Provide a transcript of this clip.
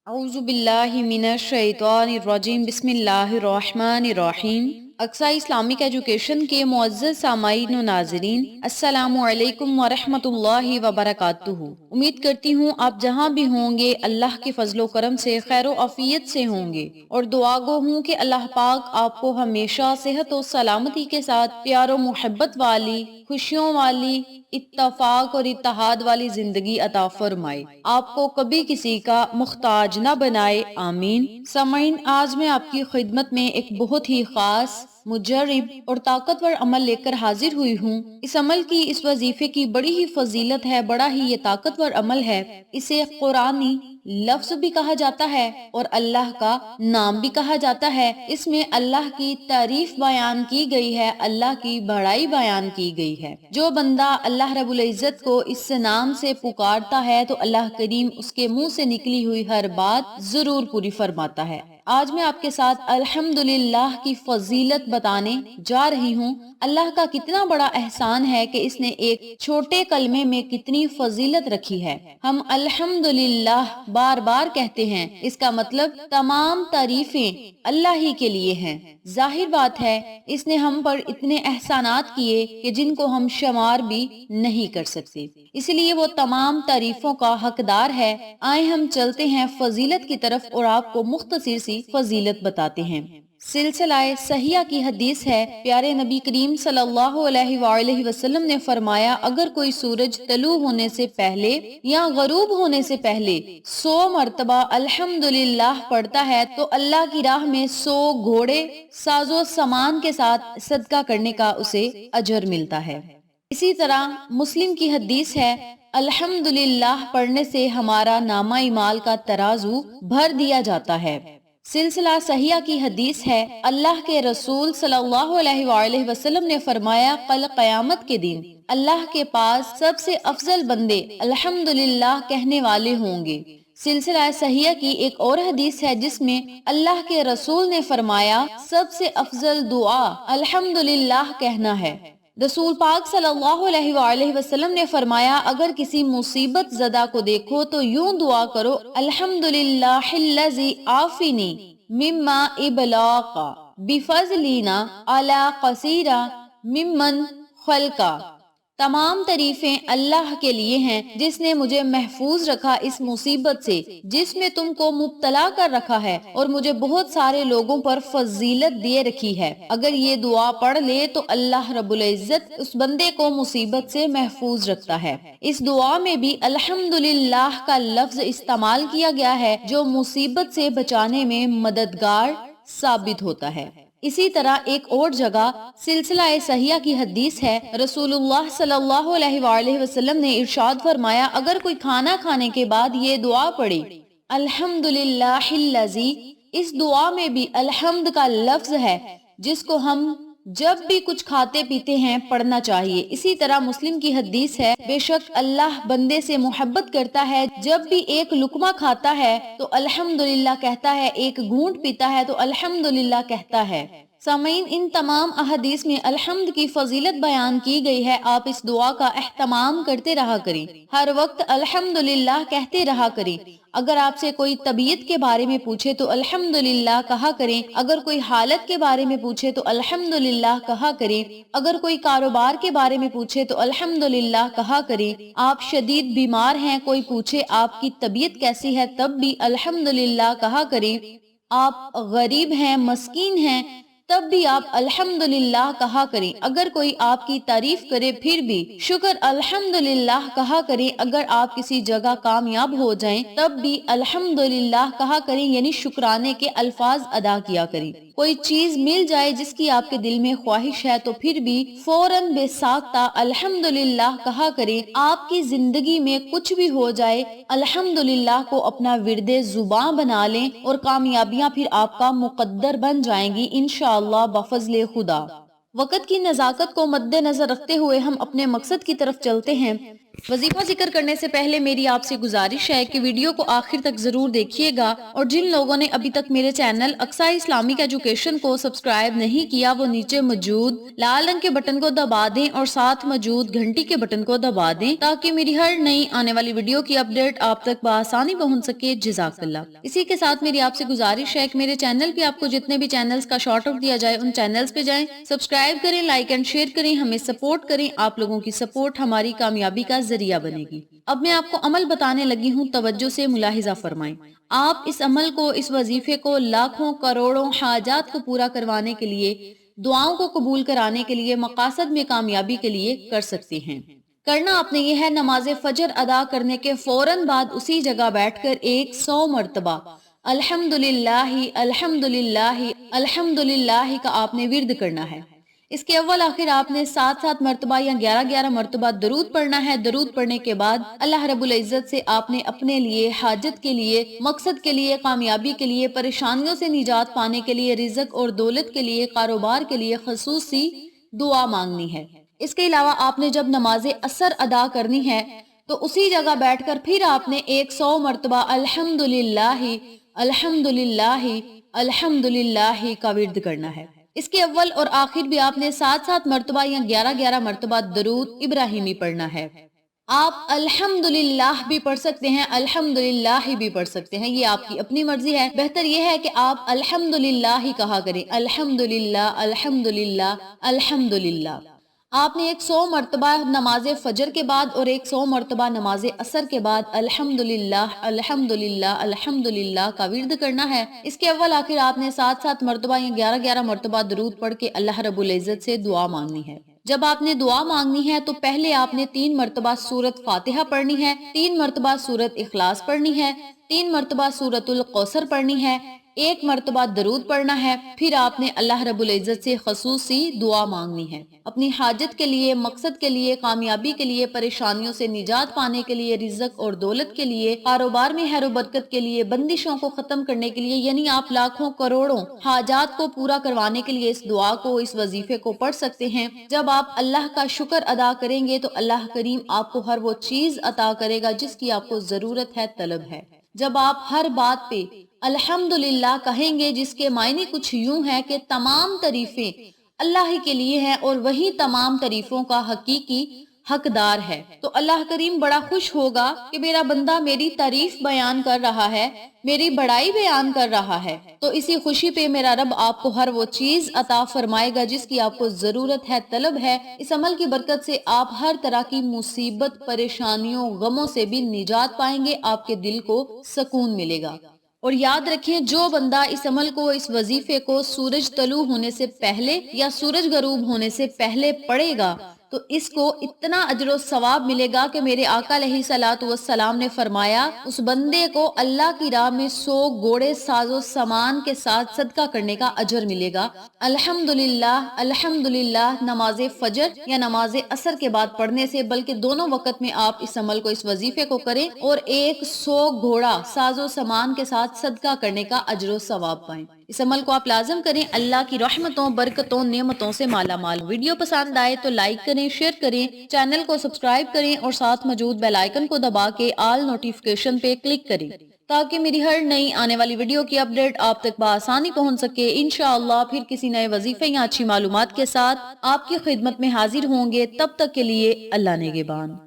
اعوذ باللہ من الشیطان الرجیم بسم اللہ الرحمن الرحیم۔ اقصی اسلامک ایجوکیشن کے معزز سامعین و ناظرین، السلام علیکم ورحمۃ اللہ وبرکاتہ۔ امید کرتی ہوں آپ جہاں بھی ہوں گے اللہ کے فضل و کرم سے خیر و عافیت سے ہوں گے، اور دعا گو ہوں کہ اللہ پاک آپ کو ہمیشہ صحت و سلامتی کے ساتھ پیار و محبت والی، خوشیوں والی، اتفاق اور اتحاد والی زندگی عطا فرمائے، آپ کو کبھی کسی کا محتاج نہ بنائے، آمین۔ سامعین، آج میں آپ کی خدمت میں ایک بہت ہی خاص، مجرب اور طاقتور عمل لے کر حاضر ہوئی ہوں۔ اس عمل کی، اس وظیفے کی بڑی ہی فضیلت ہے، بڑا ہی یہ طاقتور عمل ہے۔ اسے قرآنی لفظ بھی کہا جاتا ہے اور اللہ کا نام بھی کہا جاتا ہے۔ اس میں اللہ کی تعریف بیان کی گئی ہے، اللہ کی بڑائی بیان کی گئی ہے۔ جو بندہ اللہ رب العزت کو اس نام سے پکارتا ہے تو اللہ کریم اس کے منہ سے نکلی ہوئی ہر بات ضرور پوری فرماتا ہے۔ آج میں آپ کے ساتھ الحمدللہ کی فضیلت بتانے جا رہی ہوں۔ اللہ کا کتنا بڑا احسان ہے کہ اس نے ایک چھوٹے کلمے میں کتنی فضیلت رکھی ہے۔ ہم الحمدللہ بار بار کہتے ہیں، اس کا مطلب تمام تعریفیں اللہ ہی کے لیے ہیں۔ ظاہر بات ہے اس نے ہم پر اتنے احسانات کیے کہ جن کو ہم شمار بھی نہیں کر سکتے، اس لیے وہ تمام تعریفوں کا حقدار ہے۔ آئے ہم چلتے ہیں فضیلت کی طرف اور آپ کو مختصر سی فضیلت بتاتے ہیں۔ سلسلہ صحیحہ کی حدیث ہے، پیارے نبی کریم صلی اللہ علیہ وآلہ وسلم نے فرمایا، اگر کوئی سورج طلوع ہونے سے پہلے یا غروب ہونے سے پہلے 100 مرتبہ الحمدللہ پڑھتا ہے تو اللہ کی راہ میں 100 گھوڑے ساز و سامان کے ساتھ صدقہ کرنے کا اسے اجر ملتا ہے۔ اسی طرح مسلم کی حدیث ہے، الحمدللہ پڑھنے سے ہمارا نامہ اعمال کا ترازو بھر دیا جاتا ہے۔ سلسلہ صحیحہ کی حدیث ہے، اللہ کے رسول صلی اللہ علیہ وآلہ وسلم نے فرمایا، کل قیامت کے دن اللہ کے پاس سب سے افضل بندے الحمدللہ کہنے والے ہوں گے۔ سلسلہ صحیحہ کی ایک اور حدیث ہے جس میں اللہ کے رسول نے فرمایا، سب سے افضل دعا الحمدللہ کہنا ہے۔ رسول پاک صلی اللہ علیہ وآلہ وسلم نے فرمایا، اگر کسی مصیبت زدہ کو دیکھو تو یوں دعا کرو، الحمدللہ الذی عافینی مما ابلاغ بفضلنا علی قصیرہ ممن خلقا۔ تمام تعریفیں اللہ کے لیے ہیں جس نے مجھے محفوظ رکھا اس مصیبت سے جس میں تم کو مبتلا کر رکھا ہے، اور مجھے بہت سارے لوگوں پر فضیلت دیے رکھی ہے۔ اگر یہ دعا پڑھ لے تو اللہ رب العزت اس بندے کو مصیبت سے محفوظ رکھتا ہے۔ اس دعا میں بھی الحمدللہ کا لفظ استعمال کیا گیا ہے جو مصیبت سے بچانے میں مددگار ثابت ہوتا ہے۔ اسی طرح ایک اور جگہ سلسلہ صحیحہ کی حدیث ہے، رسول اللہ صلی اللہ علیہ وآلہ وسلم نے ارشاد فرمایا، اگر کوئی کھانا کھانے کے بعد یہ دعا پڑھے، الحمدللہ الذی، اس دعا میں بھی الحمد کا لفظ ہے جس کو ہم جب بھی کچھ کھاتے پیتے ہیں پڑھنا چاہیے۔ اسی طرح مسلم کی حدیث ہے، بے شک اللہ بندے سے محبت کرتا ہے، جب بھی ایک لقمہ کھاتا ہے تو الحمدللہ کہتا ہے، ایک گھونٹ پیتا ہے تو الحمدللہ کہتا ہے۔ سامعین، ان تمام احادیث میں الحمد کی فضیلت بیان کی گئی ہے۔ آپ اس دعا کا اہتمام کرتے رہا کریں، ہر وقت الحمدللہ کہتے رہا کریں۔ اگر آپ سے کوئی طبیعت کے بارے میں پوچھے تو الحمدللہ کہا کریں، اگر کوئی حالت کے بارے میں پوچھے تو الحمدللہ کہا کریں، اگر کوئی کاروبار کے بارے میں پوچھے تو الحمدللہ کہا کریں۔ آپ شدید بیمار ہیں، کوئی پوچھے آپ کی طبیعت کیسی ہے، تب بھی الحمدللہ کہا کریں۔ آپ غریب ہیں، مسکین ہیں، تب بھی آپ الحمدللہ کہا کریں۔ اگر کوئی آپ کی تعریف کرے پھر بھی شکر الحمدللہ کہا کریں۔ اگر آپ کسی جگہ کامیاب ہو جائیں تب بھی الحمدللہ کہا کریں، یعنی شکرانے کے الفاظ ادا کیا کریں۔ کوئی چیز مل جائے جس کی آپ کے دل میں خواہش ہے تو پھر بھی فوراً بے ساختہ الحمدللہ کہا کریں۔ آپ کی زندگی میں کچھ بھی ہو جائے الحمدللہ کو اپنا ورد زباں بنا لیں اور کامیابیاں پھر آپ کا مقدر بن جائیں گی انشاءاللہ بفضل خدا۔ وقت کی نزاکت کو مد نظر رکھتے ہوئے ہم اپنے مقصد کی طرف چلتے ہیں۔ वजीफा जिक्र करने से पहले मेरी आपसे गुजारिश है कि वीडियो को आखिर तक जरूर देखिएगा और जिन लोगों ने अभी तक मेरे चैनल अक्सा इस्लामिक एजुकेशन को सब्सक्राइब नहीं किया वो नीचे मौजूद लाल रंग के बटन को दबा दें और साथ मौजूद घंटी के बटन को दबा दें ताकि मेरी हर नई आने वाली वीडियो की अपडेट आप तक बआसानी पहुंच सके। जज़ाकल्लाह। इसी के साथ मेरी आपसे गुजारिश है कि मेरे चैनल पे आपको जितने भी चैनल्स का शॉर्ट आउट दिया जाए उन चैनल्स पे जाएं, सब्सक्राइब करें, लाइक एंड शेयर करें, हमें सपोर्ट करें। आप लोगों की सपोर्ट हमारी कामयाबी का जरिया बनेगी। अब मैं आपको अमल बताने लगी हूँ, तवज्जो से मुलाहिजा फरमाएं। आप इस अमल को, इस वजीफे को लाखों करोड़ों हाजात को पूरा करवाने के लिए, दुआओं को कबूल कराने के लिए, मकासद में कामयाबी के लिए कर सकते हैं। करना आपने ये है, नमाज फजर अदा करने के फौरन बाद उसी जगह बैठकर 100 मर्तबा अल्हम्दुलिल्लाहि अल्हम्दुलिल्लाहि अल्हम्दुलिल्लाहि का आपने विर्द करना है। इसके अव्वल आखिर आपने 7-7 मर्तबा या 11-11 मर्तबा दरूद पढ़ना है। दरूद पढ़ने के बाद अल्लाह रब्बुल इज्जत से आपने अपने लिए, हाजत के लिए, मकसद के लिए, कामयाबी के लिए, परेशानियों से निजात पाने के लिए, रिज़्क और दौलत के लिए, कारोबार के लिए खसूसी दुआ मांगनी है। इसके अलावा आपने जब नमाज असर अदा करनी है तो उसी जगह बैठकर फिर आपने 100 मर्तबा अल्हम्दुलिल्लाहि अल्हम्दुलिल्लाहि अल्हम्दुलिल्लाहि का विर्द करना है। इसके अव्वल और आखिर भी आपने 7-7 मर्तबा या 11-11 मर्तबा दरूद इब्राहिमी पढ़ना है। आप अल्हम्दुलिल्लाह भी पढ़ सकते हैं, अल्हम्दुलिल्लाह भी पढ़ सकते हैं, ये आपकी अपनी मर्जी है। बेहतर ये है कि आप अल्हम्दुलिल्लाह ही कहा करें, अल्हम्दुलिल्लाह अल्हम्दुलिल्लाह अल्हम्दुलिल्लाह। आपने 100 मर्तबा नमाज फजर के बाद और 100 मर्तबा नमाज असर के बाद अल्हम्दुलिल्लाह अल्हम्दुलिल्लाह अल्हम्दुलिल्लाह का विर्द करना है। इसके अव्वल आखिर आपने 7-7 मर्तबा या 11-11 मर्तबा दरूद पढ़ के अल्लाह रब्बुल इज्जत से दुआ मांगनी है। जब आपने दुआ मांगनी है तो पहले आपने 3 मर्तबा सूरत फातिहा पढ़नी है, 3 मर्तबा सूरत इखलास पढ़नी है, 3 मर्तबा सूरतुल कौसर पढ़नी है, 1 मर्तबा दरूद पढ़ना है। फिर आपने अल्लाह रब्बुल इज्जत से खसूसी दुआ मांगनी है, अपनी हाजत के लिए, मकसद के लिए, कामयाबी के लिए, परेशानियों से निजात पाने के लिए, रिज़्क और दौलत के लिए, कारोबार में खैर बरकत के लिए, बंदिशों को खत्म करने के लिए, यानी आप लाखों करोड़ों हाजात को पूरा करवाने के लिए इस दुआ को, इस वजीफे को पढ़ सकते हैं। जब आप अल्लाह का शुक्र अदा करेंगे तो अल्लाह करीम आपको हर वो चीज अता करेगा जिसकी आपको जरूरत है, तलब है। जब आप हर बात पे अल्हम्दुलिल्लाह कहेंगे, जिसके मायने कुछ यूं है कि तमाम तारीफें अल्लाह ही के लिए हैं और वही तमाम तारीफों का हकीकी हकदार है, तो अल्लाह करीम बड़ा खुश होगा कि मेरा बंदा मेरी तारीफ बयान कर रहा है, मेरी बड़ाई बयान कर रहा है। तो इसी खुशी पे मेरा रब आपको हर वो चीज अता फरमाएगा जिसकी आपको जरूरत है, तलब है। इस अमल की बरकत से आप हर तरह की मुसीबत, परेशानियों, गमों से भी निजात पाएंगे, आपके दिल को सुकून मिलेगा। और याद रखें, जो बंदा इस अमल को, इस वजीफे को सूरज तलू होने से पहले या सूरज गरूब होने से पहले पढ़ेगा तो इसको इतना अजर सवाब मिलेगा कि मेरे आका अलैहिस्सलातु वस्सलाम ने फरमाया, उस बंदे को अल्लाह की राह में 100 घोड़े साजो सामान के साथ सदका करने का अजर मिलेगा। अल्हम्दुलिल्लाह अल्हम्दुलिल्लाह नमाज फजर या नमाज असर के बाद पढ़ने से, बल्कि दोनों वक्त में आप इस अमल को, इस वजीफे को करें और 100 घोड़ा साजो सामान के साथ सदका करने का अजर सवाब पाएं। इस अमल को आप लाजम करें, अल्लाह की रहमतों, बरकतों, नेमतों से माला माल। वीडियो पसंद आए तो लाइक करें, शेयर करें, चैनल को सब्सक्राइब करें और साथ मौजूद बेल आइकन को दबा के ऑल नोटिफिकेशन पे क्लिक करें ताकि मेरी हर नई आने वाली वीडियो की अपडेट आप तक बआसानी पहुंच सके। इंशाअल्लाह फिर किसी नए वजीफे या अच्छी मालूमात के साथ आपकी खिदमत में हाजिर होंगे। तब तक के लिए अल्लाह नेगेबान।